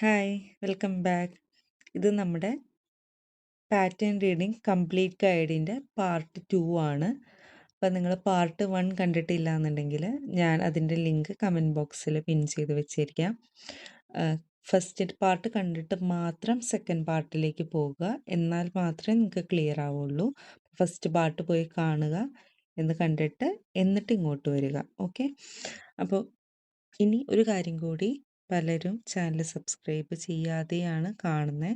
Hi, welcome back. ഇത് നമ്മുടെ pattern reading complete ഗൈഡിൻ്റെ part 2 ആണ്. അപ്പോൾ നിങ്ങൾ പാർട്ട് 1 കണ്ടിട്ടില്ല എന്നുണ്ടെങ്കിൽ ഞാൻ അതിൻ്റെ ലിങ്ക് കമൻറ്റ് ബോക്സിൽ പിൻ ചെയ്ത് വെച്ചിരിക്കാം. ഫസ്റ്റ് പാർട്ട് കണ്ടിട്ട് മാത്രം സെക്കൻഡ് പാർട്ടിലേക്ക് പോകുക, എന്നാൽ മാത്രമേ നിങ്ങൾക്ക് ക്ലിയർ ആവുള്ളൂ. ഫസ്റ്റ് പാർട്ട് പോയി കാണുക, എന്ന് കണ്ടിട്ട് എന്നിട്ട് ഇങ്ങോട്ട് വരിക. ഓക്കെ, അപ്പോൾ ഇനി ഒരു കാര്യം കൂടി, പലരും ചാനൽ സബ്സ്ക്രൈബ് ചെയ്യാതെയാണ് കാണുന്നത്.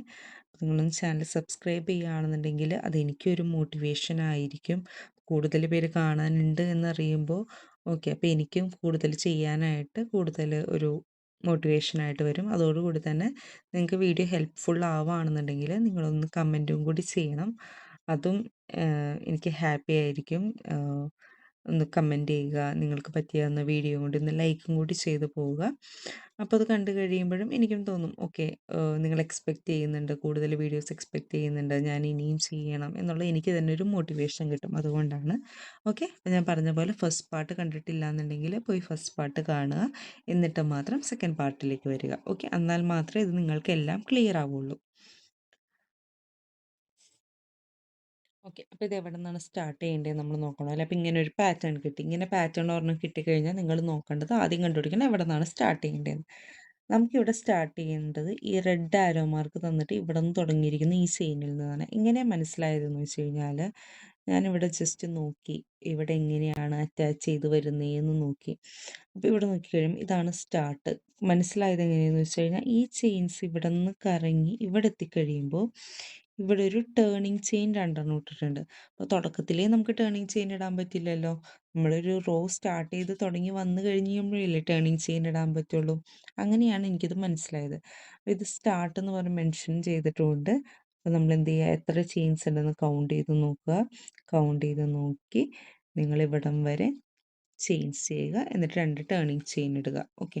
നിങ്ങളൊന്ന് ചാനൽ സബ്സ്ക്രൈബ് ചെയ്യുകയാണെന്നുണ്ടെങ്കിൽ അതെനിക്കൊരു മോട്ടിവേഷൻ ആയിരിക്കും. കൂടുതൽ പേര് കാണാനുണ്ട് എന്നറിയുമ്പോൾ ഓക്കെ, അപ്പോൾ എനിക്കും കൂടുതൽ ചെയ്യാനായിട്ട് കൂടുതൽ ഒരു മോട്ടിവേഷനായിട്ട് വരും. അതോടുകൂടി തന്നെ നിങ്ങൾക്ക് വീഡിയോ ഹെൽപ്ഫുൾ ആവുകയാണെന്നുണ്ടെങ്കിൽ നിങ്ങളൊന്ന് കമൻറ്റും കൂടി ചെയ്യണം. അതും എനിക്ക് ഹാപ്പി ആയിരിക്കും. ഒന്ന് കമൻറ്റ് ചെയ്യുക, നിങ്ങൾക്ക് പറ്റിയാവുന്ന വീഡിയോ കൊണ്ട് ഒന്ന് ലൈക്കും കൂടി ചെയ്ത് പോവുക. അപ്പോൾ അത് കണ്ടു കഴിയുമ്പോഴും എനിക്കും തോന്നും ഓക്കെ, നിങ്ങൾ എക്സ്പെക്റ്റ് ചെയ്യുന്നുണ്ട്, കൂടുതൽ വീഡിയോസ് എക്സ്പെക്റ്റ് ചെയ്യുന്നുണ്ട്, ഞാൻ ഇനിയും ചെയ്യണം എന്നുള്ള എനിക്ക് തന്നെ ഒരു മോട്ടിവേഷൻ കിട്ടും. അതുകൊണ്ടാണ്. ഓക്കെ, അപ്പോൾ ഞാൻ പറഞ്ഞ പോലെ ഫസ്റ്റ് പാർട്ട് കണ്ടിട്ടില്ല എന്നുണ്ടെങ്കിൽ പോയി ഫസ്റ്റ് പാർട്ട് കാണുക, എന്നിട്ട് മാത്രം സെക്കൻഡ് പാർട്ടിലേക്ക് വരിക. ഓക്കെ, എന്നാൽ മാത്രമേ ഇത് നിങ്ങൾക്കെല്ലാം ക്ലിയർ ആവുള്ളൂ. ഓക്കെ, അപ്പോൾ ഇത് എവിടെ നിന്നാണ് സ്റ്റാർട്ട് ചെയ്യേണ്ടത് നമ്മൾ നോക്കണം അല്ലേ. അപ്പോൾ ഇങ്ങനെ ഒരു പാറ്റേൺ കിട്ടി, ഇങ്ങനെ പാറ്റേൺ ഒരെണ്ണം കിട്ടിക്കഴിഞ്ഞാൽ നിങ്ങൾ നോക്കേണ്ടത് ആദ്യം കണ്ടുപിടിക്കണം എവിടെ നിന്നാണ് സ്റ്റാർട്ട് ചെയ്യേണ്ടത്. നമുക്കിവിടെ സ്റ്റാർട്ട് ചെയ്യേണ്ടത് ഈ റെഡ് ആരോ മാർക്ക് തന്നിട്ട് ഇവിടെ നിന്ന് തുടങ്ങിയിരിക്കുന്ന ഈ ചെയിനിൽ നിന്നാണ്. ഇങ്ങനെ മനസ്സിലായതെന്ന് വെച്ച് കഴിഞ്ഞാൽ ഞാനിവിടെ ജസ്റ്റ് നോക്കി ഇവിടെ എങ്ങനെയാണ് അറ്റാച്ച് ചെയ്ത് വരുന്നതെന്ന് നോക്കി. അപ്പോൾ ഇവിടെ നോക്കിക്കഴിയുമ്പോൾ ഇതാണ് സ്റ്റാർട്ട്. മനസ്സിലായത് എങ്ങനെയാണെന്ന് വെച്ച് കഴിഞ്ഞാൽ ഈ ചെയിൻസ് ഇവിടെ നിന്ന് കറങ്ങി ഇവിടെ എത്തിക്കഴിയുമ്പോൾ ഇവിടെ ഒരു ടേണിങ് ചെയിൻ രണ്ടെണ്ണം ഇട്ടിട്ടുണ്ട്. അപ്പോൾ തുടക്കത്തിലേ നമുക്ക് ടേണിങ് ചെയിൻ ഇടാൻ പറ്റില്ലല്ലോ. നമ്മളൊരു റോ സ്റ്റാർട്ട് ചെയ്ത് തുടങ്ങി വന്നു കഴിയുമ്പോഴല്ലേ ടേണിങ് ചെയിൻ ഇടാൻ പറ്റുള്ളൂ. അങ്ങനെയാണ് എനിക്കിത് മനസ്സിലായത്. ഇത് സ്റ്റാർട്ട് എന്ന് പറഞ്ഞ് മെൻഷൻ ചെയ്തിട്ടുമുണ്ട്. അപ്പോൾ നമ്മൾ എന്ത് ചെയ്യുക, എത്ര ചെയിൻസ് ഉണ്ടെന്ന് കൗണ്ട് ചെയ്ത് നോക്കുക. കൗണ്ട് ചെയ്ത് നോക്കി നിങ്ങൾ ഇവിടം വരെ ചെയിൻസ് ചെയ്യുക, എന്നിട്ട് 2 ടേണിങ് ചെയിൻ ഇടുക. ഓക്കെ,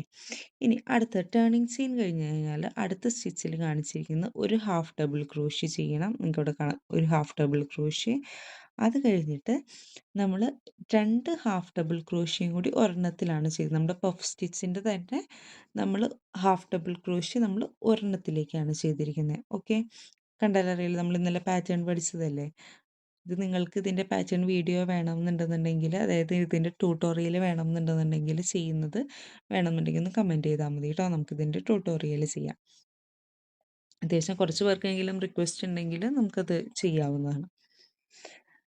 ഇനി അടുത്ത ടേണിങ് ചെയിൻ കഴിഞ്ഞ് കഴിഞ്ഞാൽ അടുത്ത സ്റ്റിച്ചിൽ കാണിച്ചിരിക്കുന്ന ഒരു ഹാഫ് ഡബിൾ ക്രോഷ്യ ചെയ്യണം. നിങ്ങൾക്കിവിടെ കാണാം ഒരു ഹാഫ് ഡബിൾ ക്രോഷ്യ. അത് കഴിഞ്ഞിട്ട് നമ്മൾ 2 ഹാഫ് ഡബിൾ ക്രോഷ്യയും കൂടി ഒരെണ്ണത്തിലാണ് ചെയ്തത്. നമ്മുടെ പഫ് സ്റ്റിച്ചിൻ്റെ തന്നെ നമ്മൾ ഹാഫ് ഡബിൾ ക്രോഷ്യ നമ്മൾ ഒരെണ്ണത്തിലേക്കാണ് ചെയ്തിരിക്കുന്നത്. ഓക്കെ, കണ്ടാലറിയില്ല, നമ്മൾ ഇന്നലെ പാറ്റേൺ പഠിച്ചതല്ലേ. ഇത് നിങ്ങൾക്ക് ഇതിൻ്റെ പാറ്റേൺ വീഡിയോ വേണമെന്നുണ്ടെന്നുണ്ടെങ്കിൽ, അതായത് ഇതിൻ്റെ ട്യൂട്ടോറിയൽ വേണമെന്നുണ്ടെന്നുണ്ടെങ്കിൽ, ചെയ്യുന്നത് വേണമെന്നുണ്ടെങ്കിൽ ഒന്ന് കമൻറ്റ് ചെയ്താൽ മതി കേട്ടോ. നമുക്കിതിൻ്റെ ട്യൂട്ടോറിയൽ ചെയ്യാം. അത്യാവശ്യം കുറച്ച് പേർക്കെങ്കിലും റിക്വസ്റ്റ് ഉണ്ടെങ്കിൽ നമുക്കത് ചെയ്യാവുന്നതാണ്.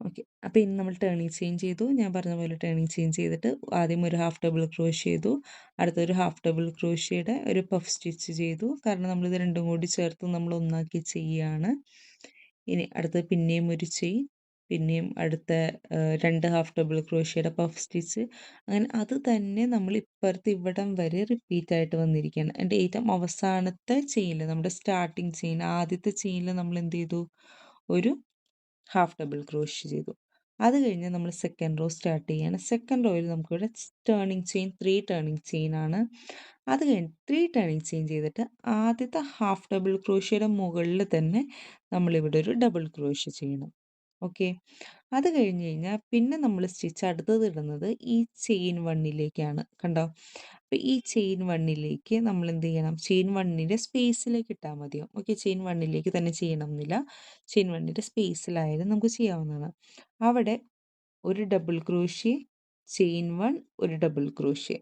ഓക്കെ, അപ്പോൾ ഇനി നമ്മൾ ടേണിങ് ചെയിൻ ചെയ്തു. ഞാൻ പറഞ്ഞ പോലെ ടേണിങ് ചെയിൻ ചെയ്തിട്ട് ആദ്യം ഒരു ഹാഫ് ഡബിൾ ക്രോഷ്യ ചെയ്തു. അടുത്തൊരു ഹാഫ് ഡബിൾ ക്രോഷ്യയുടെ ഒരു പഫ് സ്റ്റിച്ച് ചെയ്തു. കാരണം നമ്മളിത് രണ്ടും കൂടി ചേർത്ത് നമ്മൾ ഒന്നാക്കി ചെയ്യുകയാണ്. ഇനി അടുത്തത് പിന്നെയും ഒരു ചെയിൻ, പിന്നെയും അടുത്ത 2 ഹാഫ് ഡബിൾ ക്രോഷ്യയുടെ പഫ് സ്റ്റിച്ച്. അങ്ങനെ അത് തന്നെ നമ്മൾ ഇപ്പുറത്ത് ഇവിടം വരെ റിപ്പീറ്റ് ആയിട്ട് വന്നിരിക്കുകയാണ്. എൻ്റെ ഏറ്റവും അവസാനത്തെ ചെയിനിൽ, നമ്മുടെ സ്റ്റാർട്ടിങ് ചെയിൻ, ആദ്യത്തെ ചെയിനിൽ നമ്മൾ എന്ത് ചെയ്തു, ഒരു ഹാഫ് ഡബിൾ ക്രോഷ്യ ചെയ്തു. അത് കഴിഞ്ഞ് നമ്മൾ സെക്കൻഡ് റോ സ്റ്റാർട്ട് ചെയ്യുകയാണ്. സെക്കൻഡ് റോയിൽ നമുക്കിവിടെ ടേണിങ് ചെയിൻ 3 ടേണിങ് ചെയിൻ ആണ്. അത് കഴിഞ്ഞ് 3 ടേണിങ് ചെയിൻ ചെയ്തിട്ട് ആദ്യത്തെ ഹാഫ് ഡബിൾ ക്രോഷ്യയുടെ മുകളിൽ തന്നെ നമ്മളിവിടെ ഒരു ഡബിൾ ക്രോഷ്യ ചെയ്യണം. ഓക്കെ, അത് കഴിഞ്ഞ് കഴിഞ്ഞാൽ പിന്നെ നമ്മൾ സ്റ്റിച്ച് അടുത്തത് ഇടുന്നത് ഈ ചെയിൻ 1ലേക്കാണ്. കണ്ടോ, അപ്പോൾ ഈ ചെയിൻ 1ലേക്ക് നമ്മൾ എന്ത് ചെയ്യണം, ചെയിൻ 1ൻ്റെ സ്പേസിലേക്ക് ഇട്ടാൽ മതിയോ. ഓക്കെ, ചെയിൻ 1ലേക്ക് തന്നെ ചെയ്യണം എന്നില്ല, ചെയിൻ 1ൻ്റെ സ്പേസിലായാലും നമുക്ക് ചെയ്യാവുന്നതാണ്. അവിടെ ഒരു ഡബിൾ ക്രോഷ്യ, ചെയിൻ 1, ഒരു ഡബിൾ ക്രോഷ്യ.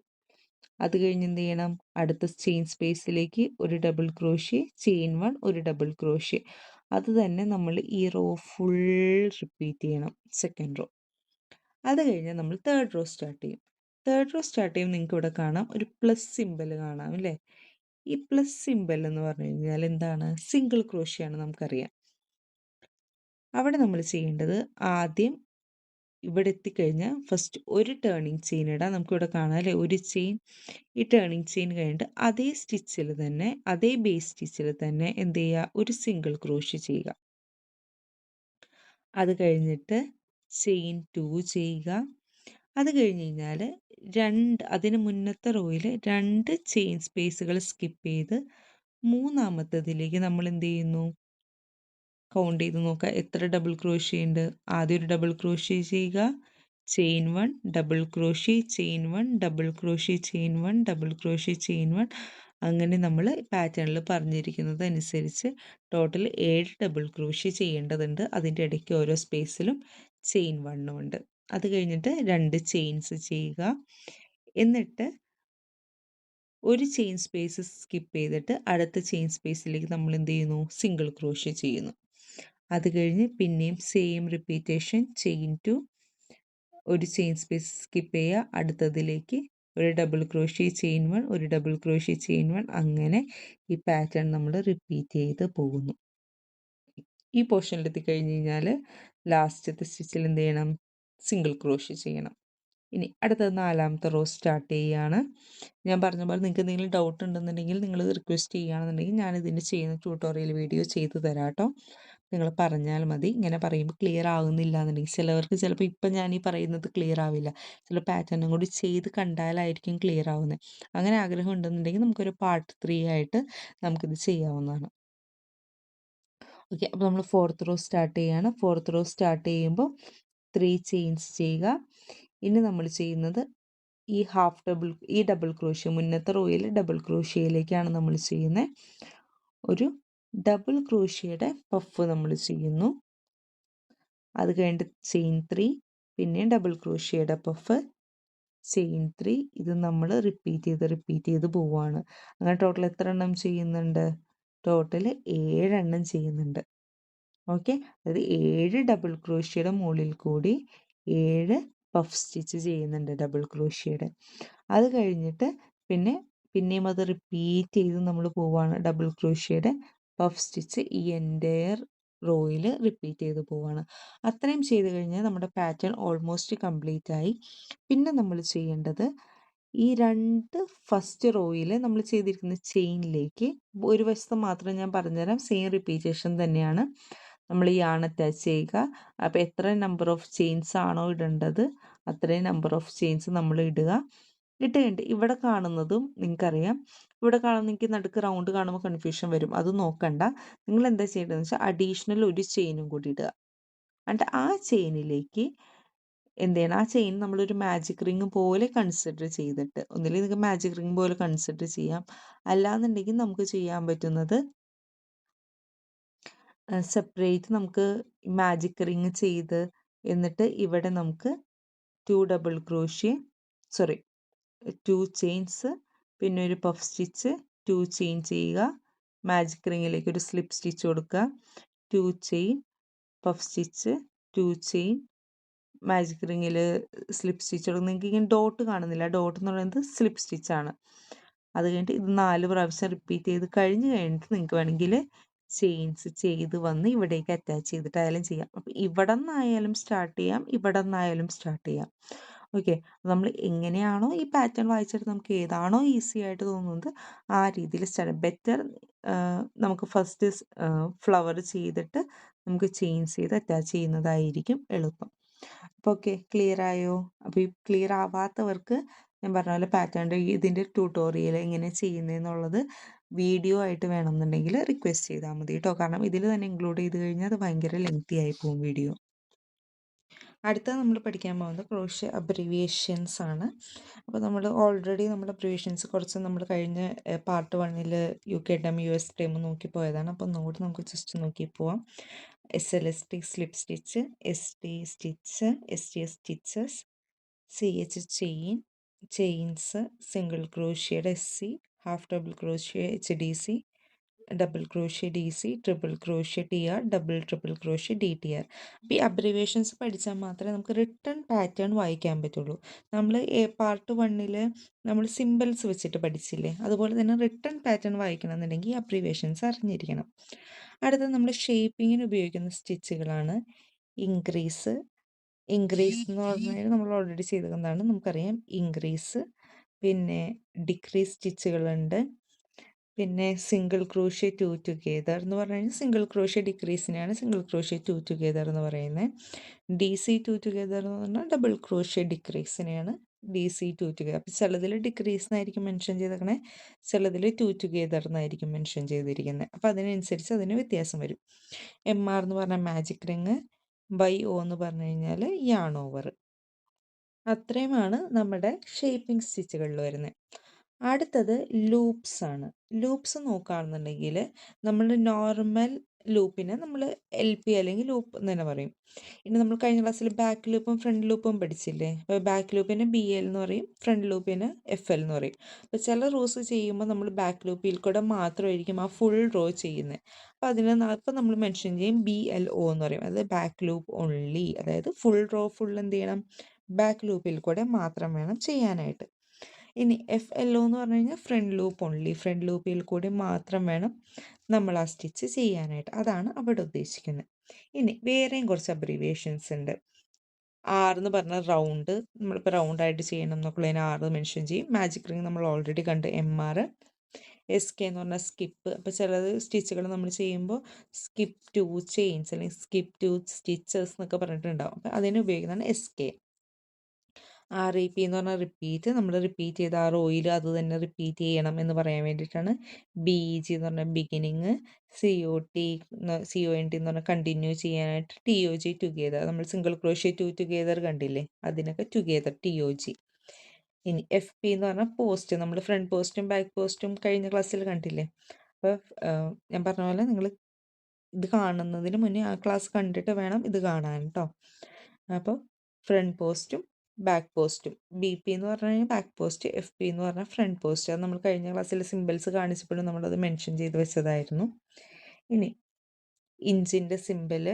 അത് കഴിഞ്ഞ് എന്ത് ചെയ്യണം, അടുത്ത ചെയിൻ സ്പേസിലേക്ക് ഒരു ഡബിൾ ക്രോഷ്യ, ചെയിൻ 1, ഒരു ഡബിൾ ക്രോഷ്യ. അത് തന്നെ നമ്മൾ ഈ റോ ഫുൾ റിപ്പീറ്റ് ചെയ്യണം, സെക്കൻഡ് റോ. അത് കഴിഞ്ഞ് നമ്മൾ തേർഡ് റോ സ്റ്റാർട്ട് ചെയ്യും. തേർഡ് റോ സ്റ്റാർട്ട് ചെയ്യുമ്പോൾ നിങ്ങൾക്ക് ഇവിടെ കാണാം ഒരു പ്ലസ് സിമ്പൽ കാണാം അല്ലേ. ഈ പ്ലസ് സിമ്പൽ എന്ന് പറഞ്ഞു കഴിഞ്ഞാൽ എന്താണ്, സിംഗിൾ ക്രോഷ്യാണ് നമുക്കറിയാം. അവിടെ നമ്മൾ ചെയ്യേണ്ടത് ആദ്യം ഇവിടെ എത്തിക്കഴിഞ്ഞാൽ ഫസ്റ്റ് ഒരു ടേണിങ് ചെയിൻ ഇടാം. നമുക്കിവിടെ കാണാം അല്ലേ, ഒരു ചെയിൻ. ഈ ടേണിങ് ചെയിൻ കഴിഞ്ഞിട്ട് അതേ സ്റ്റിച്ചിൽ തന്നെ, അതേ ബേസ് സ്റ്റിച്ചിൽ തന്നെ എന്ത് ചെയ്യുക, ഒരു സിംഗിൾ ക്രോഷ്യ ചെയ്യുക. അത് കഴിഞ്ഞിട്ട് ചെയിൻ 2 ചെയ്യുക. അത് കഴിഞ്ഞ് കഴിഞ്ഞാൽ അതിന് മുന്നത്തെ റോയിൽ 2 ചെയിൻ സ്പേസുകൾ സ്കിപ്പ് ചെയ്ത് മൂന്നാമത്തതിലേക്ക് നമ്മൾ എന്ത് ചെയ്യുന്നു, കൗണ്ട് ചെയ്ത് നോക്കുക എത്ര ഡബിൾ ക്രോഷ്യ ഉണ്ട്. ആദ്യം ഒരു ഡബിൾ ക്രോഷ്യ ചെയ്യുക, chain 1, double crochet, chain 1, double crochet, chain 1, double crochet, chain 1. അങ്ങനെ നമ്മൾ പാറ്റേണിൽ പറഞ്ഞിരിക്കുന്നത് അനുസരിച്ച് ടോട്ടൽ 7 ഡബിൾ ക്രോഷ്യ ചെയ്യേണ്ടതുണ്ട്. അതിൻ്റെ ഇടയ്ക്ക് ഓരോ സ്പേസിലും ചെയിൻ 1 ഉണ്ട്. അത് കഴിഞ്ഞിട്ട് 2 ചെയിൻസ് ചെയ്യുക. എന്നിട്ട് ഒരു ചെയിൻ സ്പേസ് സ്കിപ്പ് ചെയ്തിട്ട് അടുത്ത ചെയിൻ സ്പേസിലേക്ക് നമ്മൾ എന്ത് ചെയ്യുന്നു? സിംഗിൾ ക്രോഷ്യ ചെയ്യുന്നു. അത് കഴിഞ്ഞ് പിന്നെയും സെയിം റിപ്പീറ്റേഷൻ ചെയിൻ 2, ഒരു ചെയിൻ സ്പേസ് സ്കിപ്പ് ചെയ്യുക, അടുത്തതിലേക്ക് ഒരു ഡബിൾ ക്രോഷ്യ ചെയിൻ 1, ഒരു ഡബിൾ ക്രോഷ്യ ചെയിൻ 1, അങ്ങനെ ഈ പാറ്റേൺ നമ്മൾ റിപ്പീറ്റ് ചെയ്ത് പോകുന്നു. ഈ പോർഷനിലെത്തി കഴിഞ്ഞ് കഴിഞ്ഞാൽ ലാസ്റ്റത്തെ സ്റ്റിച്ചിൽ എന്ത് ചെയ്യണം? സിംഗിൾ ക്രോഷ്യ ചെയ്യണം. ഇനി അടുത്തത് 4ാമത്തെ റോ സ്റ്റാർട്ട് ചെയ്യുകയാണ്. ഞാൻ പറഞ്ഞ പോലെ നിങ്ങൾക്ക് എന്തെങ്കിലും ഡൗട്ട് ഉണ്ടെന്നുണ്ടെങ്കിൽ നിങ്ങൾ റിക്വസ്റ്റ് ചെയ്യുകയാണെന്നുണ്ടെങ്കിൽ ഞാൻ ഇതിൻ്റെ ചെയ്യുന്ന ട്യൂട്ടോറിയൽ വീഡിയോ ചെയ്തു തരാം കേട്ടോ. നിങ്ങൾ പറഞ്ഞാൽ മതി. ഇങ്ങനെ പറയുമ്പോൾ ക്ലിയർ ആകുന്നില്ല എന്നുണ്ടെങ്കിൽ ചിലവർക്ക് ചിലപ്പോൾ ഇപ്പം ഞാൻ ഈ പറയുന്നത് ക്ലിയർ ആവില്ല. ചില പാറ്റേണും കൂടി ചെയ്ത് കണ്ടാലായിരിക്കും ക്ലിയർ ആവുന്നത്. അങ്ങനെ ആഗ്രഹം ഉണ്ടെന്നുണ്ടെങ്കിൽ നമുക്കൊരു പാർട്ട് 3 ആയിട്ട് നമുക്കിത് ചെയ്യാവുന്നതാണ്. ഓക്കെ, അപ്പോൾ നമ്മൾ 4th റോ സ്റ്റാർട്ട് ചെയ്യുകയാണ്. 4th റോ സ്റ്റാർട്ട് ചെയ്യുമ്പോൾ 3 ചെയിൻസ് ചെയ്യുക. ഇനി നമ്മൾ ചെയ്യുന്നത് ഈ ഡബിൾ ക്രോഷ്യ മുന്നത്തെ റോയിൽ ഡബിൾ ക്രോഷ്യയിലേക്കാണ് നമ്മൾ ചെയ്യുന്നത്. ഒരു ഡബിൾ ക്രോഷ്യയുടെ പഫ് നമ്മൾ ചെയ്യുന്നു. അത് കഴിഞ്ഞിട്ട് ചെയിൻ 3, പിന്നെ ഡബിൾ ക്രോഷ്യയുടെ പഫ്, ചെയിൻ 3. ഇത് നമ്മൾ റിപ്പീറ്റ് ചെയ്ത് പോവുകയാണ്. അങ്ങനെ ടോട്ടൽ എത്ര എണ്ണം ചെയ്യുന്നുണ്ട്? ടോട്ടൽ 7 എണ്ണം ചെയ്യുന്നുണ്ട്. ഓക്കെ, അതായത് 7 ഡബിൾ ക്രോഷ്യയുടെ മുകളിൽ കൂടി 7 പഫ് സ്റ്റിച്ച് ചെയ്യുന്നുണ്ട് ഡബിൾ ക്രോഷ്യയുടെ. അത് കഴിഞ്ഞിട്ട് പിന്നെയും അത് റിപ്പീറ്റ് ചെയ്ത് നമ്മൾ പോവുകയാണ്. ഡബിൾ ക്രോഷ്യയുടെ പഫ് സ്റ്റിച്ച് ഈ എൻറ്റയർ റോയിൽ റിപ്പീറ്റ് ചെയ്ത് പോവുകയാണ്. അത്രയും ചെയ്ത് കഴിഞ്ഞാൽ നമ്മുടെ പാറ്റേൺ ഓൾമോസ്റ്റ് കംപ്ലീറ്റ് ആയി. പിന്നെ നമ്മൾ ചെയ്യേണ്ടത് ഈ 2 ഫസ്റ്റ് റോയിൽ നമ്മൾ ചെയ്തിരിക്കുന്ന ചെയിനിലേക്ക് ഒരു വശത്ത് മാത്രം ഞാൻ പറഞ്ഞുതരാം, സെയിം റിപ്പീറ്റേഷൻ തന്നെയാണ്. നമ്മൾ ഈ യാൺ അറ്റാച്ച് ചെയ്യുക. അപ്പോൾ എത്ര നമ്പർ ഓഫ് ചെയിൻസ് ആണോ ഇടേണ്ടത് അത്രയും നമ്പർ ഓഫ് ചെയിൻസ് നമ്മൾ ഇടുക. ഇട്ട് കഴിഞ്ഞിട്ട് ഇവിടെ കാണുന്നതും നിങ്ങൾക്കറിയാം, ഇവിടെ കാണുന്ന എനിക്ക് നടുക്ക് റൗണ്ട് കാണുമ്പോൾ കൺഫ്യൂഷൻ വരും. അത് നോക്കണ്ട. നിങ്ങൾ എന്താ ചെയ്യേണ്ടതെന്ന് വെച്ചാൽ അഡീഷണൽ ഒരു ചെയിനും കൂടി ഇടുക. എന്നിട്ട് ആ ചെയിനിലേക്ക് എന്ത് ചെയ്യണം? ആ ചെയിൻ നമ്മളൊരു മാജിക് റിങ് പോലെ കൺസിഡർ ചെയ്തിട്ട്, ഒന്നില്ലെങ്കിൽ നിങ്ങൾക്ക് മാജിക് റിങ് പോലെ കൺസിഡർ ചെയ്യാം. അല്ലാന്നുണ്ടെങ്കിൽ നമുക്ക് ചെയ്യാൻ പറ്റുന്നത് സെപ്പറേറ്റ് നമുക്ക് മാജിക് റിങ് ചെയ്ത് എന്നിട്ട് ഇവിടെ നമുക്ക് 2 ഡബിൾ ക്രോഷ്യ, സോറി 2 ചെയിൻസ്, പിന്നെ ഒരു പഫ് സ്റ്റിച്ച്, 2 ചെയിൻ ചെയ്യുക, മാജിക് റിങ്ങിലേക്ക് ഒരു സ്ലിപ്പ് സ്റ്റിച്ച് കൊടുക്കുക, 2 chain, puff stitch, 2 chain, magic റിങ്ങിൽ സ്ലിപ്പ് സ്റ്റിച്ച് കൊടുക്കുക. നിങ്ങൾക്ക് ഇങ്ങനെ ഡോട്ട് കാണുന്നില്ല, ഡോട്ട് എന്ന് പറയുന്നത് സ്ലിപ്പ് സ്റ്റിച്ചാണ്. അത് കഴിഞ്ഞിട്ട് ഇത് 4 പ്രാവശ്യം റിപ്പീറ്റ് ചെയ്ത് കഴിഞ്ഞിട്ട് നിങ്ങൾക്ക് വേണമെങ്കിൽ ചെയിൻസ് ചെയ്ത് വന്ന് ഇവിടേക്ക് അറ്റാച്ച് ചെയ്തിട്ടായാലും ചെയ്യാം. അപ്പോൾ ഇവിടെ നിന്നായാലും സ്റ്റാർട്ട് ചെയ്യാം, ഇവിടെ നിന്നായാലും സ്റ്റാർട്ട് ചെയ്യാം. ഓക്കെ, നമ്മൾ എങ്ങനെയാണോ ഈ പാറ്റേൺ വായിച്ചിട്ട് നമുക്ക് ഏതാണോ ഈസി ആയിട്ട് തോന്നുന്നത് ആ രീതിയിൽ സ്റ്റാർട്ട്. ബെറ്റർ നമുക്ക് ഫസ്റ്റ് ഫ്ലവർ ചെയ്തിട്ട് നമുക്ക് ചെയിൻസ് ചെയ്ത് അറ്റാച്ച് ചെയ്യുന്നതായിരിക്കും എളുപ്പം. അപ്പോൾ ഓക്കെ, ക്ലിയർ ആയോ? അപ്പോൾ ഈ ക്ലിയർ ആവാത്തവർക്ക് ഞാൻ പറഞ്ഞ പോലെ പാറ്റേണിൻ്റെ ഇതിൻ്റെ ട്യൂട്ടോറിയൽ എങ്ങനെ ചെയ്യുന്നതെന്നുള്ളത് വീഡിയോ ആയിട്ട് വേണമെന്നുണ്ടെങ്കിൽ റിക്വസ്റ്റ് ചെയ്താൽ മതി കേട്ടോ. കാരണം ഇതിൽ തന്നെ ഇൻക്ലൂഡ് ചെയ്ത് കഴിഞ്ഞാൽ അത് ഭയങ്കര ലെങ്തി ആയി പോകും വീഡിയോ. അടുത്തത് നമ്മൾ പഠിക്കാൻ പോകുന്നത് ക്രോഷ്യ അബ്രിവിയേഷൻസ് ആണ്. അപ്പോൾ നമ്മൾ ഓൾറെഡി നമ്മുടെ അബ്രിവിയേഷൻസ് കുറച്ച് നമ്മൾ കഴിഞ്ഞ part 1 UK time US time നോക്കി പോയതാണ്. അപ്പോൾ ഒന്നുകൂടി നമുക്ക് ജസ്റ്റ് നോക്കി പോവാം. SLST slip stitch, ST stitch, STS stitches, CH chain, chains, single ക്രോഷ്യയുടെ SC, half double crochet HDC, double crochet DC, triple crochet TR, double triple crochet DTR. അപ്പോൾ ഈ അബ്രിവേഷൻസ് പഠിച്ചാൽ മാത്രമേ നമുക്ക് റിട്ടേൺ പാറ്റേൺ വായിക്കാൻ പറ്റുള്ളൂ. നമ്മൾ പാർട്ട് 1 നമ്മൾ സിമ്പിൾസ് വെച്ചിട്ട് പഠിച്ചില്ലേ, അതുപോലെ തന്നെ റിട്ടേൺ പാറ്റേൺ വായിക്കണം എന്നുണ്ടെങ്കിൽ ഈ അബ്രിവേഷൻസ് അറിഞ്ഞിരിക്കണം. അടുത്തത് നമ്മൾ ഷേപ്പിങ്ങിന് ഉപയോഗിക്കുന്ന സ്റ്റിച്ചുകളാണ് ഇൻക്രീസ്. ഇൻക്രീസ് എന്ന് പറഞ്ഞാൽ നമ്മൾ ഓൾറെഡി ചെയ്തതാണ്, നമുക്കറിയാം ഇൻക്രീസ്. പിന്നെ ഡിക്രീസ് സ്റ്റിച്ചുകളുണ്ട്. പിന്നെ സിംഗിൾ ക്രോഷ്യ 2 ടുഗെദർ എന്ന് പറഞ്ഞു കഴിഞ്ഞാൽ സിംഗിൾ ക്രോഷ്യ ഡിക്രീസിനെയാണ് സിംഗിൾ ക്രോഷ്യ 2 ടുഗെദർ എന്ന് പറയുന്നത്. DC 2 ടുഗെദർ എന്ന് പറഞ്ഞാൽ ഡബിൾ ക്രോഷ്യ ഡിക്രീസിനെയാണ് DC 2 ടുഗെദർ. അപ്പോൾ ചിലതിൽ ഡിക്രീസ് എന്നായിരിക്കും മെൻഷൻ ചെയ്തേക്കണേ, ചിലതിൽ 2 ടുഗെദർ എന്നായിരിക്കും മെൻഷൻ ചെയ്തിരിക്കുന്നത്. അപ്പോൾ അതിനനുസരിച്ച് അതിന് വ്യത്യാസം വരും. MR എന്ന് പറഞ്ഞാൽ മാജിക് റിങ്, YO എന്ന് പറഞ്ഞു കഴിഞ്ഞാൽ യാൺ ഓവർ. അത്രയുമാണ് നമ്മുടെ ഷേപ്പിംഗ് സ്റ്റിച്ചുകളിൽ വരുന്നത്. അടുത്തത് ലൂപ്സ് ആണ്. ലൂപ്സ് നോക്കുകയാണെന്നുണ്ടെങ്കിൽ നമ്മൾ നോർമൽ ലൂപ്പിനെ നമ്മൾ LP അല്ലെങ്കിൽ ലൂപ്പ് എന്ന് തന്നെ പറയും. ഇനി നമ്മൾ കഴിഞ്ഞ ക്ലാസ്സിൽ ബാക്ക് ലൂപ്പും ഫ്രണ്ട് ലൂപ്പും പഠിച്ചില്ലേ? അപ്പോൾ ബാക്ക് ലൂപ്പിന് BL എന്ന് പറയും, ഫ്രണ്ട് ലൂപ്പിന് FL എന്ന് പറയും. അപ്പോൾ ചില റോസ് ചെയ്യുമ്പോൾ നമ്മൾ ബാക്ക് ലൂപ്പിൽ കൂടെ മാത്രമായിരിക്കും ആ ഫുൾ റോ ചെയ്യുന്നത്. അപ്പോൾ അപ്പോൾ നമ്മൾ മെൻഷൻ ചെയ്യും BLO എന്ന് പറയും. അത് ബാക്ക് ലൂപ്പ് ഓൺലി. അതായത് ഫുൾ റോ ഫുൾ എന്ത് ചെയ്യണം? ബാക്ക് ലൂപ്പിൽ കൂടെ മാത്രം വേണം ചെയ്യാനായിട്ട്. ഇനി FLO എന്ന് പറഞ്ഞു കഴിഞ്ഞാൽ ഫ്രണ്ട് ലൂപ്പ് ഓൺലി. ഫ്രണ്ട് ലൂപ്പിൽ കൂടി മാത്രം വേണം നമ്മൾ ആ സ്റ്റിച്ച് ചെയ്യാനായിട്ട്. അതാണ് അവിടെ ഉദ്ദേശിക്കുന്നത്. ഇനി വേറെയും കുറച്ച് അബ്രീവിയേഷൻസ് ഉണ്ട്. R എന്ന് പറഞ്ഞാൽ റൗണ്ട്. നമ്മളിപ്പോൾ റൗണ്ടായിട്ട് ചെയ്യണം എന്നൊക്കെയുള്ളതിന് R മെൻഷൻ ചെയ്യും. മാജിക് റിംഗ് നമ്മൾ ഓൾറെഡി കണ്ട് MR. SK എന്ന് പറഞ്ഞാൽ സ്കിപ്പ്. അപ്പോൾ ചിലത് സ്റ്റിച്ചുകൾ നമ്മൾ ചെയ്യുമ്പോൾ സ്കിപ്പ് 2 ചെയിൻസ് അല്ലെങ്കിൽ സ്കിപ്പ് 2 സ്റ്റിച്ചസ് എന്നൊക്കെ പറഞ്ഞിട്ടുണ്ടാവും. അപ്പോൾ അതിന് ഉപയോഗിക്കുന്നതാണ് SK. REP എന്ന് പറഞ്ഞാൽ റിപ്പീറ്റ്. നമ്മൾ റിപ്പീറ്റ് ചെയ്ത ആ റോയിൽ അത് തന്നെ റിപ്പീറ്റ് ചെയ്യണം എന്ന് പറയാൻ വേണ്ടിയിട്ടാണ്. BEG എന്ന് പറഞ്ഞാൽ ബിഗിനിങ്. CONT എന്ന് പറഞ്ഞാൽ കണ്ടിന്യൂ ചെയ്യാനായിട്ട്. TOG together. നമ്മൾ സിംഗിൾ ക്രോഷ്യ 2 ടുഗെദർ കണ്ടില്ലേ? അതിനൊക്കെ ടുഗെദർ TOG. ഇനി FP എന്ന് പറഞ്ഞാൽ പോസ്റ്റ്. നമ്മൾ ഫ്രണ്ട് പോസ്റ്റും ബാക്ക് പോസ്റ്റും കഴിഞ്ഞ ക്ലാസ്സിൽ കണ്ടില്ലേ? അപ്പോൾ ഞാൻ പറഞ്ഞ പോലെ നിങ്ങൾ ഇത് കാണുന്നതിന് മുന്നേ ആ ക്ലാസ് കണ്ടിട്ട് വേണം ഇത് കാണാൻ കേട്ടോ. അപ്പോൾ ഫ്രണ്ട് പോസ്റ്റും ബാക്ക് പോസ്റ്റും. BP എന്ന് പറഞ്ഞു കഴിഞ്ഞാൽ ബാക്ക് പോസ്റ്റ്, FP എന്ന് പറഞ്ഞാൽ ഫ്രണ്ട് പോസ്റ്റ്. അത് നമ്മൾ കഴിഞ്ഞ ക്ലാസ്സിൽ സിമ്പിൾസ് കാണിച്ചപ്പോഴും നമ്മളത് മെൻഷൻ ചെയ്ത് വെച്ചതായിരുന്നു. ഇനി ഇഞ്ചിൻ്റെ സിമ്പിൾ,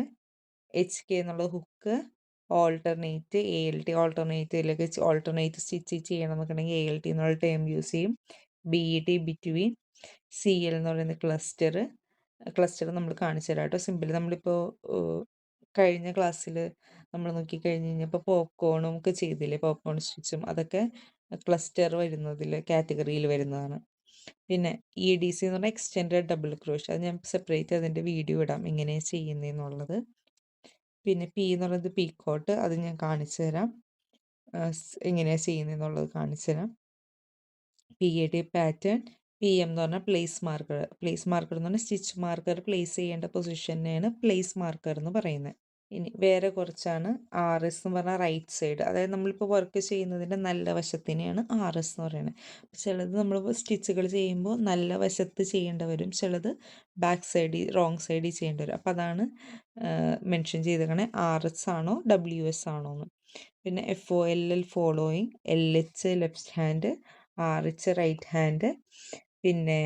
HK എന്നുള്ള ഹുക്ക്, ഓൾട്ടർനേറ്റ്, ALT. ഓൾട്ടർനേറ്റിലേക്ക് ഓൾട്ടർനേറ്റ് സ്റ്റിച്ച് ചെയ്യണം എന്നൊക്കെയുണ്ടെങ്കിൽ ALT എന്നുള്ള ടേം യൂസ് ചെയ്യും. BET between. CL എന്ന് പറയുന്നത് ക്ലസ്റ്റർ നമ്മൾ കാണിച്ചു തരാം കേട്ടോ. സിമ്പിൾ നമ്മളിപ്പോൾ കഴിഞ്ഞ ക്ലാസ്സിൽ നമ്മൾ നോക്കിക്കഴിഞ്ഞ് കഴിഞ്ഞപ്പോൾ പോപ്കോണും ഒക്കെ ചെയ്തില്ലേ? പോപ്കോൺ സ്റ്റിച്ചും അതൊക്കെ ക്ലസ്റ്റർ വരുന്നതിൽ കാറ്റഗറിയിൽ വരുന്നതാണ്. പിന്നെ EDC എന്ന് പറഞ്ഞാൽ എക്സ്റ്റെൻഡഡ് ഡബിൾ ക്രോഷ്യ. അത് ഞാൻ സെപ്പറേറ്റ് അതിൻ്റെ വീഡിയോ ഇടാം എങ്ങനെയാണ് ചെയ്യുന്നതെന്നുള്ളത്. പിന്നെ P എന്ന് പറയുന്നത് പീക്കോട്ട്. അത് ഞാൻ കാണിച്ചു തരാം, എങ്ങനെയാണ് ചെയ്യുന്നതെന്നുള്ളത് കാണിച്ചു തരാം. PAT pattern. PM എന്ന് പറഞ്ഞാൽ പ്ലേസ് മാർക്കർ. പ്ലേസ് മാർക്കർ എന്ന് പറഞ്ഞാൽ സ്റ്റിച്ച് മാർക്കർ പ്ലേസ് ചെയ്യേണ്ട പൊസിഷനെയാണ് പ്ലേസ് മാർക്കർ എന്ന് പറയുന്നത്. ഇനി വേറെ കുറച്ചാണ് RS എന്ന് പറഞ്ഞാൽ റൈറ്റ് സൈഡ്. അതായത് നമ്മളിപ്പോൾ വർക്ക് ചെയ്യുന്നതിൻ്റെ നല്ല വശത്തിനെയാണ് RS എന്ന് പറയുന്നത്. ചിലത് നമ്മളിപ്പോൾ സ്റ്റിച്ചുകൾ ചെയ്യുമ്പോൾ നല്ല വശത്ത് ചെയ്യേണ്ടി വരും, ചിലത് ബാക്ക് സൈഡിൽ റോങ് സൈഡിൽ ചെയ്യേണ്ടി വരും. അപ്പോൾ അതാണ് മെൻഷൻ ചെയ്തേക്കണേ RS ആണോ WS ആണോ എന്ന്. പിന്നെ FOLL following, LH left hand, RH right hand. പിന്നെ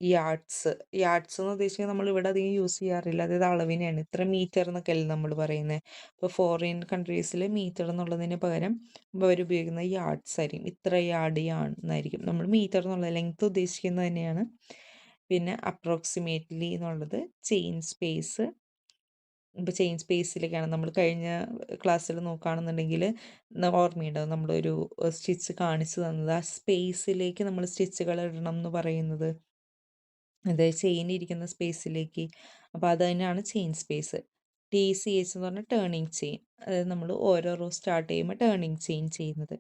യാർഡ്സ്. യാർഡ്സ് എന്ന് ഉദ്ദേശിക്കുന്നത് നമ്മൾ ഇവിടെ അധികം യൂസ് ചെയ്യാറില്ല. അതായത് അളവിനെയാണ്. ഇത്ര മീറ്റർ എന്നൊക്കെ അല്ലേ നമ്മൾ പറയുന്നത്. ഇപ്പോൾ ഫോറിൻ കൺട്രീസിൽ മീറ്റർ എന്നുള്ളതിന് പകരം അവർ ഉപയോഗിക്കുന്നത് യാർഡ്സ് ആയിരിക്കും. ഇത്ര യാർഡ് എന്നായിരിക്കും. നമ്മൾ മീറ്റർ എന്നുള്ള ലെങ്ത് ഉദ്ദേശിക്കുന്നത് തന്നെയാണ്. പിന്നെ അപ്രോക്സിമേറ്റ്ലി എന്നുള്ളത് ചെയിൻ സ്പേസ്. ഇപ്പോൾ ചെയിൻ സ്പേസിലേക്കാണ് നമ്മൾ കഴിഞ്ഞ ക്ലാസ്സിൽ നോക്കുകയാണെന്നുണ്ടെങ്കിൽ ഓർമ്മയുണ്ടാവും, നമ്മളൊരു സ്റ്റിച്ച് കാണിച്ചു തന്നത്. ആ സ്പേസിലേക്ക് നമ്മൾ സ്റ്റിച്ചുകൾ ഇടണം എന്ന് പറയുന്നത്, അതായത് ചെയിൻ ഇരിക്കുന്ന സ്പേസിലേക്ക്. അപ്പോൾ അത് തന്നെയാണ് ചെയിൻ സ്പേസ്. TCH എന്ന് പറഞ്ഞാൽ ടേണിങ് ചെയിൻ. അതായത് നമ്മൾ ഓരോ റോ സ്റ്റാർട്ട് ചെയ്യുമ്പോൾ ടേണിങ് ചെയിൻ ചെയ്യുന്നത്.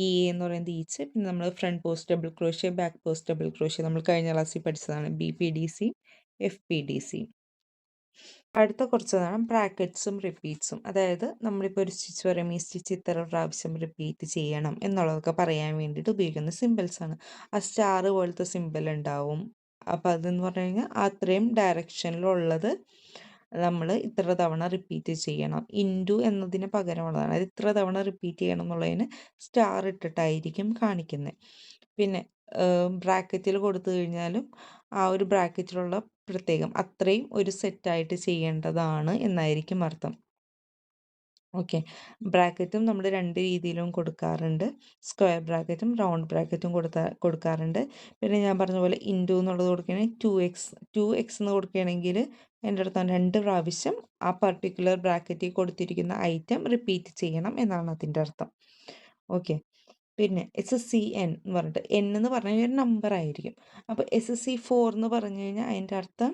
EA എന്ന് പറയുന്നത് ഈച്ച്. പിന്നെ നമ്മൾ front post double crochet, back post double crochet നമ്മൾ കഴിഞ്ഞ ക്ലാസ്സിൽ പഠിച്ചതാണ്. BPDC, FPDC. അടുത്ത കുറച്ചതാണ് ബ്രാക്കറ്റ്സും റിപ്പീറ്റ്സും. അതായത് നമ്മളിപ്പോൾ ഒരു സ്റ്റിച്ച് പറയുമ്പോൾ ഈ സ്റ്റിച്ച് ഇത്ര പ്രാവശ്യം റിപ്പീറ്റ് ചെയ്യണം എന്നുള്ളതൊക്കെ പറയാൻ വേണ്ടിയിട്ട് ഉപയോഗിക്കുന്ന സിമ്പിൾസാണ്. ആ സ്റ്റാർ പോലത്തെ സിമ്പിൾ ഉണ്ടാവും. അപ്പോൾ അതെന്ന് പറഞ്ഞു കഴിഞ്ഞാൽ അത്രയും ഡയറക്ഷനിലുള്ളത് നമ്മൾ ഇത്ര തവണ റിപ്പീറ്റ് ചെയ്യണം. ഇൻറ്റു എന്നതിന് പകരമുള്ളതാണ്. അത് ഇത്ര തവണ റിപ്പീറ്റ് ചെയ്യണം എന്നുള്ളതിന് സ്റ്റാർ ഇട്ടിട്ടായിരിക്കും കാണിക്കുന്നത്. പിന്നെ ബ്രാക്കറ്റിൽ കൊടുത്തു കഴിഞ്ഞാലും ആ ഒരു ബ്രാക്കറ്റിലുള്ള പ്രത്യേകം അത്രയും ഒരു സെറ്റായിട്ട് ചെയ്യേണ്ടതാണ് എന്നായിരിക്കും അർത്ഥം. ഓക്കെ. ബ്രാക്കറ്റും നമ്മൾ രണ്ട് രീതിയിലും കൊടുക്കാറുണ്ട്. സ്ക്വയർ ബ്രാക്കറ്റും റൗണ്ട് ബ്രാക്കറ്റും കൊടുക്കാറുണ്ട്. പിന്നെ ഞാൻ പറഞ്ഞ പോലെ ഇൻറ്റു എന്നുള്ളത് കൊടുക്കുകയാണെങ്കിൽ 2x എന്ന് കൊടുക്കുകയാണെങ്കിൽ എൻ്റെ അടുത്ത് 2 പ്രാവശ്യം ആ പർട്ടിക്കുലർ ബ്രാക്കറ്റിൽ കൊടുത്തിരിക്കുന്ന ഐറ്റം റിപ്പീറ്റ് ചെയ്യണം എന്നാണ് അതിൻ്റെ അർത്ഥം. ഓക്കെ. പിന്നെ SSCN എന്ന് പറഞ്ഞിട്ട് എന്ന് പറഞ്ഞു കഴിഞ്ഞാൽ ഒരു നമ്പർ ആയിരിക്കും. അപ്പോൾ SSC4 എന്ന് പറഞ്ഞു കഴിഞ്ഞാൽ അതിൻ്റെ അർത്ഥം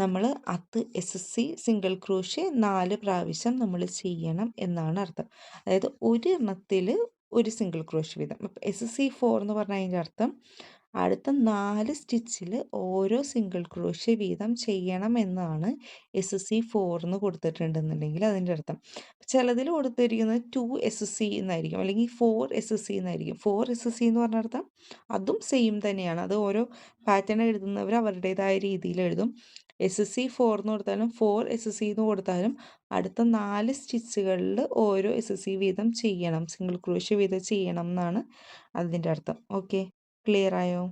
നമ്മൾ അത് SSC സിംഗിൾ ക്രോഷ്യ 4 പ്രാവശ്യം നമ്മൾ ചെയ്യണം എന്നാണ് അർത്ഥം. അതായത് ഒരു എണ്ണത്തിൽ ഒരു സിംഗിൾ ക്രോഷ്യ വീതം. അപ്പോൾ SSC4 എന്ന് പറഞ്ഞാൽ അതിൻ്റെ അർത്ഥം അടുത്ത 4 സ്റ്റിച്ചിൽ ഓരോ സിംഗിൾ ക്രോഷ്യ വീതം ചെയ്യണം എന്നാണ് SC4 എന്ന് കൊടുത്തിട്ടുണ്ടെന്നുണ്ടെങ്കിൽ അതിൻ്റെ അർത്ഥം. ചിലതിൽ കൊടുത്തിരിക്കുന്നത് 2 SC എന്നായിരിക്കും, അല്ലെങ്കിൽ 4 SC എന്നായിരിക്കും. 4 SC എന്ന് പറഞ്ഞ അർത്ഥം അതും സെയിം തന്നെയാണ്. അത് ഓരോ പാറ്റേൺ എഴുതുന്നവർ അവരുടേതായ രീതിയിൽ എഴുതും. SC4 എന്ന് കൊടുത്താലും 4 SC എന്ന് കൊടുത്താലും അടുത്ത 4 സ്റ്റിച്ചുകളിൽ ഓരോ SC വീതം ചെയ്യണം, സിംഗിൾ ക്രോഷ്യ വീതം ചെയ്യണം എന്നാണ് അതിൻ്റെ അർത്ഥം. ഓക്കെ, ക്ലിയർ ആയോ?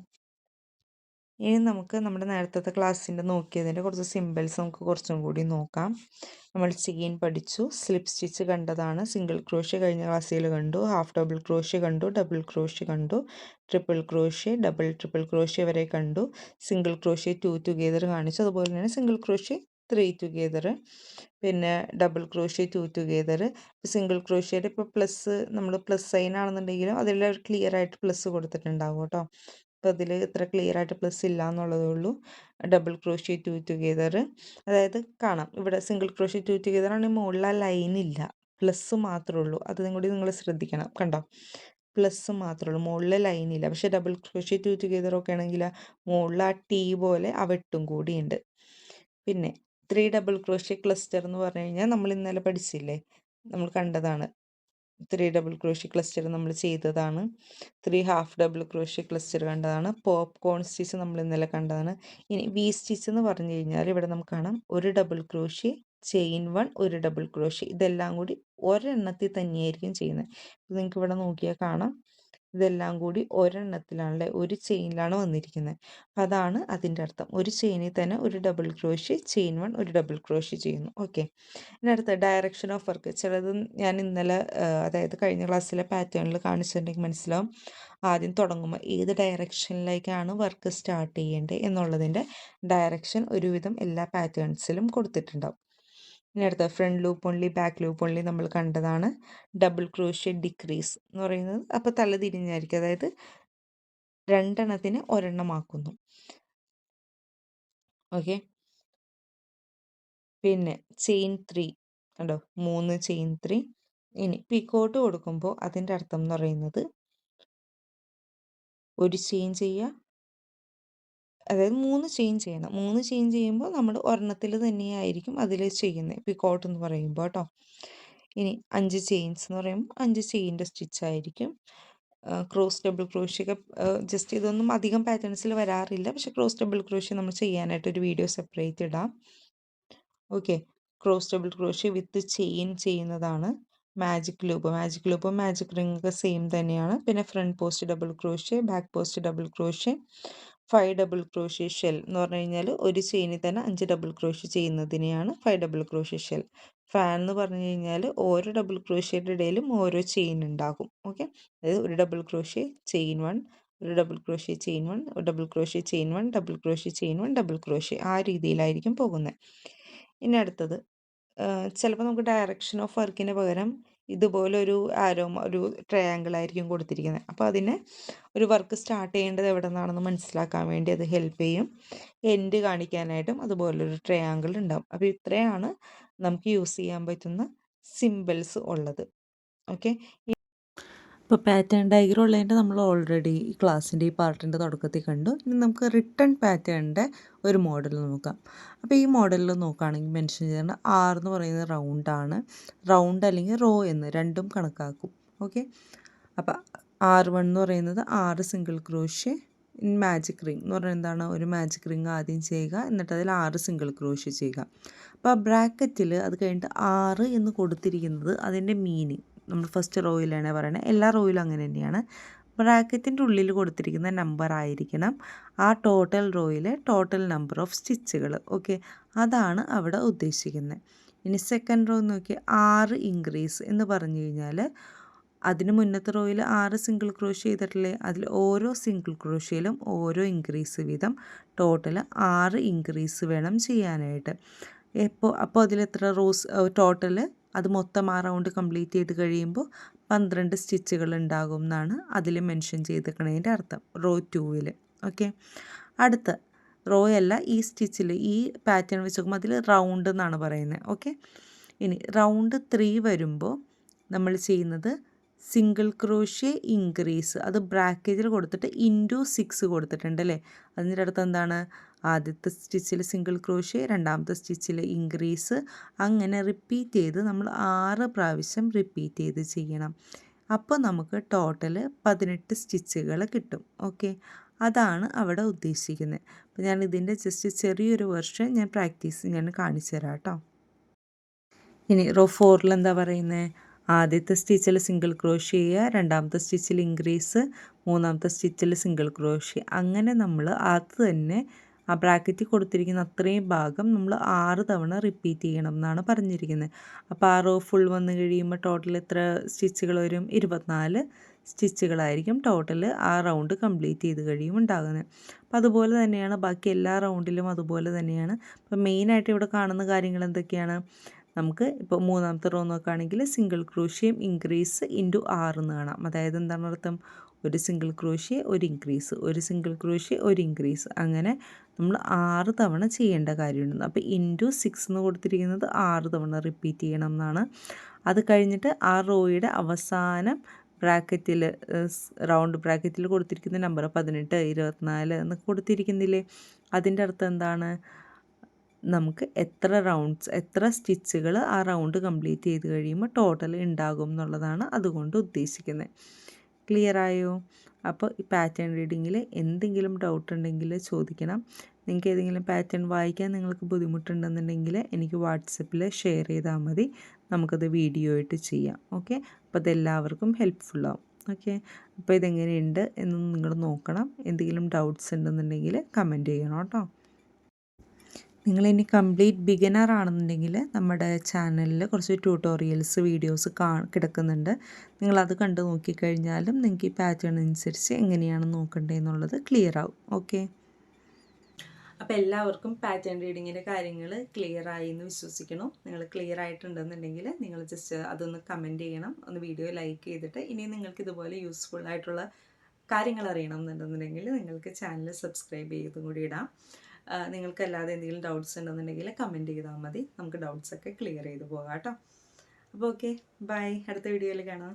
ഇനി നമുക്ക് നമ്മുടെ നേരത്തെ ക്ലാസ്സിൻ്റെ നോക്കിയതിൻ്റെ കുറച്ച് സിമ്പിൾസ് നമുക്ക് കുറച്ചും കൂടി നോക്കാം. നമ്മൾ ചെയിൻ പഠിച്ചു, സ്ലിപ്പ് സ്റ്റിച്ച് കണ്ടതാണ്, സിംഗിൾ ക്രോഷ്യ കഴിഞ്ഞ ക്ലാസ്സിൽ കണ്ടു, ഹാഫ് ഡബിൾ ക്രോഷ്യ കണ്ടു, ഡബിൾ ക്രോഷ്യ കണ്ടു, triple crochet, double triple crochet വരെ കണ്ടു, സിംഗിൾ ക്രോഷ്യ 2 ടുഗെദർ കാണിച്ചു, അതുപോലെ തന്നെ സിംഗിൾ ക്രോഷ്യ 3 ടുഗെദർ, പിന്നെ ഡബിൾ ക്രോഷ്യ 2 ടുഗെദർ. സിംഗിൾ ക്രോഷ്യയുടെ ഇപ്പോൾ പ്ലസ്, നമ്മൾ പ്ലസ് സൈൻ ആണെന്നുണ്ടെങ്കിലും അതിൽ ക്ലിയർ ആയിട്ട് പ്ലസ് കൊടുത്തിട്ടുണ്ടാവും കേട്ടോ. അപ്പോൾ അതിൽ ഇത്ര ക്ലിയർ ആയിട്ട് പ്ലസ് ഇല്ല എന്നുള്ളതേ ഉള്ളൂ. ഡബിൾ ക്രോഷ്യ 2 ടുഗെദർ, അതായത് കാണാം ഇവിടെ സിംഗിൾ ക്രോഷ്യ 2 ടുഗെദർ ആണെങ്കിൽ മുകളിൽ ആ ലൈൻ ഇല്ല, പ്ലസ് മാത്രമേ ഉള്ളൂ. അതും കൂടി നിങ്ങൾ ശ്രദ്ധിക്കണം. കണ്ടോ, പ്ലസ് മാത്രമേ ഉള്ളൂ, മുകളിൽ ലൈൻ ഇല്ല. പക്ഷേ ഡബിൾ ക്രോഷ്യ 2 ടുഗെദർ ഒക്കെ ആണെങ്കിൽ മുകളിൽ ആ ടീ പോലെ ആ വെട്ടും കൂടിയുണ്ട്. പിന്നെ 3 ഡബിൾ ക്രോഷ്യ ക്ലസ്റ്റർ എന്ന് പറഞ്ഞു കഴിഞ്ഞാൽ നമ്മൾ ഇന്നലെ പഠിച്ചില്ലേ, നമ്മൾ കണ്ടതാണ്. 3 ഡബിൾ ക്രോഷ്യ ക്ലസ്റ്റർ നമ്മൾ ചെയ്തതാണ്. 3 ഹാഫ് ഡബിൾ ക്രോഷ്യ ക്ലസ്റ്റർ കണ്ടതാണ്. പോപ്കോൺ സ്റ്റിച്ച് നമ്മൾ ഇന്നലെ കണ്ടതാണ്. ഇനി വി സ്റ്റിച്ച് എന്ന് പറഞ്ഞു കഴിഞ്ഞാൽ ഇവിടെ നമുക്ക് കാണാം ഒരു ഡബിൾ ക്രോഷ്യ, ചെയിൻ 1, ഒരു ഡബിൾ ക്രോഷ്യ, ഇതെല്ലാം കൂടി ഒരെണ്ണത്തിൽ തന്നെയായിരിക്കും ചെയ്യുന്നത്. നിങ്ങൾക്ക് ഇവിടെ നോക്കിയാൽ കാണാം, ഇതെല്ലാം കൂടി ഒരെണ്ണത്തിലാണല്ലേ, ഒരു ചെയിനിലാണ് വന്നിരിക്കുന്നത്. അപ്പം അതാണ് അതിൻ്റെ അർത്ഥം. ഒരു ചെയിനിൽ തന്നെ ഒരു ഡബിൾ ക്രോഷ്യ, ചെയിൻ 1 ഒരു ഡബിൾ ക്രോഷ്യ ചെയ്യുന്നു. ഓക്കെ, ഇനി അടുത്ത ഡയറക്ഷൻ ഓഫ് വർക്ക്. ചിലത് ഞാൻ ഇന്നലെ അതായത് കഴിഞ്ഞ ക്ലാസ്സിലെ പാറ്റേണിൽ കാണിച്ചിട്ടുണ്ടെങ്കിൽ മനസ്സിലാവും. ആദ്യം തുടങ്ങുമ്പോൾ ഏത് ഡയറക്ഷനിലേക്കാണ് വർക്ക് സ്റ്റാർട്ട് ചെയ്യേണ്ടത് എന്നുള്ളതിൻ്റെ ഡയറക്ഷൻ ഒരുവിധം എല്ലാ പാറ്റേൺസിലും കൊടുത്തിട്ടുണ്ടാവും. ഇനി അടുത്ത front loop only, back loop only നമ്മൾ കണ്ടതാണ്. ഡബിൾ ക്രോഷ്യ ഡിക്രീസ് എന്ന് പറയുന്നത് അപ്പോൾ തല തിരിഞ്ഞായിരിക്കും, അതായത് രണ്ടെണ്ണത്തിന് ഒരെണ്ണമാക്കുന്നു. ഓക്കെ, പിന്നെ ചെയിൻ 3 കണ്ടോ, 3 ചെയിൻ 3. ഇനി പിക്കോട്ട് കൊടുക്കുമ്പോൾ അതിൻ്റെ അർത്ഥം എന്ന് പറയുന്നത് ഒരു ചെയിൻ ചെയ്യുക, അതായത് 3 ചെയിൻ ചെയ്യണം. 3 ചെയിൻ ചെയ്യുമ്പോൾ നമ്മൾ ഒരെണ്ണത്തിൽ തന്നെയായിരിക്കും അതിൽ ചെയ്യുന്നത്, പിക്കോട്ട് എന്ന് പറയുമ്പോൾ കേട്ടോ. ഇനി 5 ചെയിൻസ് എന്ന് പറയുമ്പോൾ 5 ചെയിൻ്റെ സ്റ്റിച്ച് ആയിരിക്കും. ക്രോസ് ഡബിൾ ക്രോഷ്യൊക്കെ ജസ്റ്റ് ഇതൊന്നും അധികം പാറ്റേൺസിൽ വരാറില്ല, പക്ഷേ ക്രോസ് ഡബിൾ ക്രോഷ്യ നമ്മൾ ചെയ്യാനായിട്ട് ഒരു വീഡിയോ സെപ്പറേറ്റ് ഇടാം. Okay, cross double crochet with chain ചെയ്യുന്നതാണ്. മാജിക് ലൂപ്പ്, മാജിക് റിംഗ് ഒക്കെ സെയിം തന്നെയാണ്. പിന്നെ front post double crochet, back post double crochet, 5 double crochet shell എന്ന് പറഞ്ഞു കഴിഞ്ഞാൽ ഒരു ചെയിനിൽ തന്നെ 5 ഡബിൾ ക്രോഷ്യ ചെയ്യുന്നതിനെയാണ് 5 ഡബിൾ ക്രോഷ്യ ഷെൽ. ഫാൻ എന്ന് പറഞ്ഞു കഴിഞ്ഞാൽ ഓരോ ഡബിൾ ക്രോഷ്യയുടെ ഇടയിലും ഓരോ ചെയിൻ ഉണ്ടാകും. ഓക്കെ, അതായത് ഒരു ഡബിൾ ക്രോഷ്യ ചെയിൻ 1, ഒരു ഡബിൾ ക്രോഷ്യ ചെയിൻ 1, ഒരു double crochet chain 1, double crochet chain 1, double crochet, ആ രീതിയിലായിരിക്കും പോകുന്നത്. ഇനി അടുത്തത് ചിലപ്പോൾ നമുക്ക് ഡയറക്ഷൻ ഓഫ് വർക്കിന് പകരം ഇതുപോലെ ഒരു ആരോ, ഒരു ട്രയാങ്കിൾ ആയിരിക്കും കൊടുത്തിരിക്കുന്നത്. അപ്പോൾ അതിനെ ഒരു വർക്ക് സ്റ്റാർട്ട് ചെയ്യേണ്ടത് എവിടെ നിന്നാണെന്ന് മനസ്സിലാക്കാൻ വേണ്ടി അത് ഹെൽപ്പ് ചെയ്യും. എൻഡ് കാണിക്കാനായിട്ടും അതുപോലൊരു ട്രയാങ്കിൾ ഉണ്ടാവും. അപ്പോൾ ഇത്രയാണ് നമുക്ക് യൂസ് ചെയ്യാൻ പറ്റുന്ന സിമ്പിൾസ് ഉള്ളത്. ഓക്കെ, ഇപ്പോൾ പാറ്റേൺ ഡയഗ്രം ഉള്ളതിൻ്റെ നമ്മൾ ഓൾറെഡി ഈ ക്ലാസ്സിൻ്റെ ഈ പാർട്ടിൻ്റെ തുടക്കത്തിൽ കണ്ടു. ഇനി നമുക്ക് റിട്ടേൺ പാറ്റേണിൻ്റെ ഒരു മോഡൽ നോക്കാം. അപ്പോൾ ഈ മോഡലിൽ നോക്കുകയാണെങ്കിൽ മെൻഷൻ ചെയ്യുന്നത് R എന്ന് പറയുന്നത് റൗണ്ടാണ്, റൗണ്ട് അല്ലെങ്കിൽ റോ എന്ന് രണ്ടും കണക്കാക്കും. ഓക്കെ, അപ്പോൾ R1 എന്ന് പറയുന്നത് 6 single crochet in magic ring എന്ന് പറയുന്നത് എന്താണ്, ഒരു മാജിക് റിംഗ് ആദ്യം ചെയ്യുക, എന്നിട്ട് അതിൽ 6 സിംഗിൾ ക്രോഷ്യ ചെയ്യുക. അപ്പോൾ ആ ബ്രാക്കറ്റിൽ അത് കഴിഞ്ഞിട്ട് 6 എന്ന് കൊടുത്തിരിക്കുന്നത് അതിൻ്റെ മീനിങ് നമ്മൾ ഫസ്റ്റ് റോയിലാണ് പറയുന്നത്, എല്ലാ റോയിലും അങ്ങനെ തന്നെയാണ്. ബ്രാക്കറ്റിൻ്റെ ഉള്ളിൽ കൊടുത്തിരിക്കുന്ന നമ്പർ ആയിരിക്കണം ആ ടോട്ടൽ റോയിലെ ടോട്ടൽ നമ്പർ ഓഫ് സ്റ്റിച്ചുകൾ. ഓക്കെ, അതാണ് അവിടെ ഉദ്ദേശിക്കുന്നത്. ഇനി സെക്കൻഡ് റോ നോക്കി 6 ഇൻക്രീസ് എന്ന് പറഞ്ഞു കഴിഞ്ഞാൽ അതിന് മുന്നത്തെ റോയിൽ 6 സിംഗിൾ ക്രോഷ്യ ചെയ്തിട്ടില്ലേ, അതിൽ ഓരോ സിംഗിൾ ക്രോഷ്യയിലും ഓരോ ഇൻക്രീസ് വീതം ടോട്ടൽ 6 ഇൻക്രീസ് വേണം ചെയ്യാനായിട്ട്. അപ്പോൾ അതിൽ എത്ര റോസ് ടോട്ടൽ, അത് മൊത്തം ആ റൗണ്ട് കംപ്ലീറ്റ് ചെയ്ത് കഴിയുമ്പോൾ 12 സ്റ്റിച്ചുകൾ ഉണ്ടാകും എന്നാണ് അതിൽ മെൻഷൻ ചെയ്തിരിക്കുന്നതിൻ്റെ അർത്ഥം, റോ 2-ൽ. ഓക്കെ, അടുത്ത റോ അല്ല, ഈ സ്റ്റിച്ചിൽ ഈ പാറ്റേൺ വെച്ച് നോക്കുമ്പോൾ അതിൽ റൗണ്ട് എന്നാണ് പറയുന്നത്. ഓക്കെ, ഇനി റൗണ്ട് 3 വരുമ്പോൾ നമ്മൾ ചെയ്യുന്നത് സിംഗിൾ ക്രോഷ്യ ഇൻക്രീസ് അത് ബ്രാക്കറ്റിൽ കൊടുത്തിട്ട് ഇൻറ്റു 6 കൊടുത്തിട്ടുണ്ട് അല്ലേ. അതിൻ്റെ അടുത്ത് എന്താണ്, ആദ്യത്തെ സ്റ്റിച്ചിൽ സിംഗിൾ ക്രോഷ്യ, രണ്ടാമത്തെ സ്റ്റിച്ചിൽ ഇൻക്രീസ്, അങ്ങനെ റിപ്പീറ്റ് ചെയ്ത് നമ്മൾ 6 പ്രാവശ്യം റിപ്പീറ്റ് ചെയ്ത് ചെയ്യണം. അപ്പോൾ നമുക്ക് ടോട്ടൽ 18 സ്റ്റിച്ചുകൾ കിട്ടും. ഓക്കെ, അതാണ് അവിടെ ഉദ്ദേശിക്കുന്നത്. അപ്പോൾ ഞാൻ ഇതിൻ്റെ ജസ്റ്റ് ചെറിയൊരു വെർഷൻ ഞാൻ കാണിച്ചു തരാം കേട്ടോ. ഇനി റോ 4ൽ എന്താ പറയുന്നത്, ആദ്യത്തെ സ്റ്റിച്ചിൽ സിംഗിൾ ക്രോഷ്യ ചെയ്യുക, രണ്ടാമത്തെ സ്റ്റിച്ചിൽ ഇൻക്രീസ്, മൂന്നാമത്തെ സ്റ്റിച്ചിൽ സിംഗിൾ ക്രോഷ്യ, അങ്ങനെ നമ്മൾ അത് തന്നെ ആ ബ്രാക്കറ്റിൽ കൊടുത്തിരിക്കുന്ന അത്രയും ഭാഗം നമ്മൾ 6 തവണ റിപ്പീറ്റ് ചെയ്യണം എന്നാണ് പറഞ്ഞിരിക്കുന്നത്. അപ്പോൾ ആ റോ ഫുൾ വന്നു കഴിയുമ്പോൾ ടോട്ടൽ എത്ര സ്റ്റിച്ചുകൾ വരും, 24 സ്റ്റിച്ചുകളായിരിക്കും ടോട്ടൽ ആ റൗണ്ട് കംപ്ലീറ്റ് ചെയ്ത് കഴിയുമ്പോൾ ഉണ്ടാകുന്നത്. അപ്പോൾ അതുപോലെ തന്നെയാണ് ബാക്കി എല്ലാ റൗണ്ടിലും അതുപോലെ തന്നെയാണ്. അപ്പോൾ മെയിനായിട്ട് ഇവിടെ കാണുന്ന കാര്യങ്ങൾ എന്തൊക്കെയാണ്, നമുക്ക് ഇപ്പോൾ മൂന്നാമത്തെ റോ നോക്കുകയാണെങ്കിൽ സിംഗിൾ ക്രോഷ്യം ഇൻക്രീസ് ഇൻറ്റു 6 എന്ന് കാണാം. അതായത് എന്താണ് അർത്ഥം, ഒരു സിംഗിൾ ക്രോഷ്യ ഒരു ഇൻക്രീസ്, ഒരു സിംഗിൾ ക്രോഷ്യ ഒരു ഇൻക്രീസ്, അങ്ങനെ നമ്മൾ 6 തവണ ചെയ്യേണ്ട കാര്യമുണ്ട്. അപ്പോൾ ഇൻറ്റു 6 എന്ന് കൊടുത്തിരിക്കുന്നത് 6 തവണ റിപ്പീറ്റ് ചെയ്യണം എന്നാണ്. അത് കഴിഞ്ഞിട്ട് ആ റോയുടെ അവസാനം ബ്രാക്കറ്റിൽ റൗണ്ട് ബ്രാക്കറ്റിൽ കൊടുത്തിരിക്കുന്ന നമ്പർ 18, 24 എന്നൊക്കെ കൊടുത്തിരിക്കുന്നില്ലേ, അതിൻ്റെ അർത്ഥം എന്താണ്, നമുക്ക് എത്ര സ്റ്റിച്ചുകൾ ആ റൗണ്ട് കംപ്ലീറ്റ് ചെയ്ത് കഴിയുമ്പോൾ ടോട്ടൽ ഉണ്ടാകും എന്നുള്ളതാണ് അതുകൊണ്ട് ഉദ്ദേശിക്കുന്നത്. ക്ലിയർ ആയോ? അപ്പോൾ ഈ പാറ്റേൺ റീഡിങ്ങിൽ എന്തെങ്കിലും ഡൗട്ട് ഉണ്ടെങ്കിൽ ചോദിക്കണം. നിങ്ങൾക്ക് ഏതെങ്കിലും പാറ്റേൺ വായിക്കാൻ നിങ്ങൾക്ക് ബുദ്ധിമുട്ടുണ്ടെന്നുണ്ടെങ്കിൽ എനിക്ക് വാട്സപ്പിൽ ഷെയർ ചെയ്താൽ മതി, നമുക്കത് വീഡിയോ ആയിട്ട് ചെയ്യാം. ഓക്കെ, അപ്പോൾ അതെല്ലാവർക്കും ഹെൽപ്ഫുള്ളാവും. ഓക്കെ, അപ്പോൾ ഇതെങ്ങനെയുണ്ട് എന്ന് നിങ്ങൾ നോക്കണം. എന്തെങ്കിലും ഡൗട്ട്സ് ഉണ്ടെന്നുണ്ടെങ്കിൽ കമൻറ്റ് ചെയ്യണം കേട്ടോ. നിങ്ങളിനി കംപ്ലീറ്റ് ബിഗിനർ ആണെന്നുണ്ടെങ്കിൽ നമ്മുടെ ചാനലിൽ കുറച്ച് ട്യൂട്ടോറിയൽസ് വീഡിയോസ് കിടക്കുന്നുണ്ട്. നിങ്ങളത് കണ്ടു നോക്കിക്കഴിഞ്ഞാലും നിങ്ങൾക്ക് ഈ പാറ്റേൺ അനുസരിച്ച് എങ്ങനെയാണ് നോക്കേണ്ടതെന്നുള്ളത് ക്ലിയർ ആവും. ഓക്കെ, അപ്പോൾ എല്ലാവർക്കും പാറ്റേൺ റീഡിങ്ങിൻ്റെ കാര്യങ്ങൾ ക്ലിയർ ആയി എന്ന് വിശ്വസിക്കണം. നിങ്ങൾ ക്ലിയർ ആയിട്ടുണ്ടെന്നുണ്ടെങ്കിൽ നിങ്ങൾ ജസ്റ്റ് അതൊന്ന് കമൻറ്റ് ചെയ്യണം, ഒന്ന് വീഡിയോ ലൈക്ക് ചെയ്തിട്ട്. ഇനി നിങ്ങൾക്ക് ഇതുപോലെ യൂസ്ഫുൾ ആയിട്ടുള്ള കാര്യങ്ങൾ അറിയണം എന്നുണ്ടെന്നുണ്ടെങ്കിൽ നിങ്ങൾക്ക് ചാനൽ സബ്സ്ക്രൈബ് ചെയ്തും കൂടി ഇടാം. നിങ്ങൾക്കല്ലാതെ എന്തെങ്കിലും ഡൗട്ട്സ് ഉണ്ടെന്നുണ്ടെങ്കിൽ കമൻറ്റ് ചെയ്താൽ മതി, നമുക്ക് ഡൗട്ട്സൊക്കെ ക്ലിയർ ചെയ്ത് പോകാം കേട്ടോ. അപ്പോൾ ഓക്കെ, ബൈ, അടുത്ത വീഡിയോയിൽ കാണാം.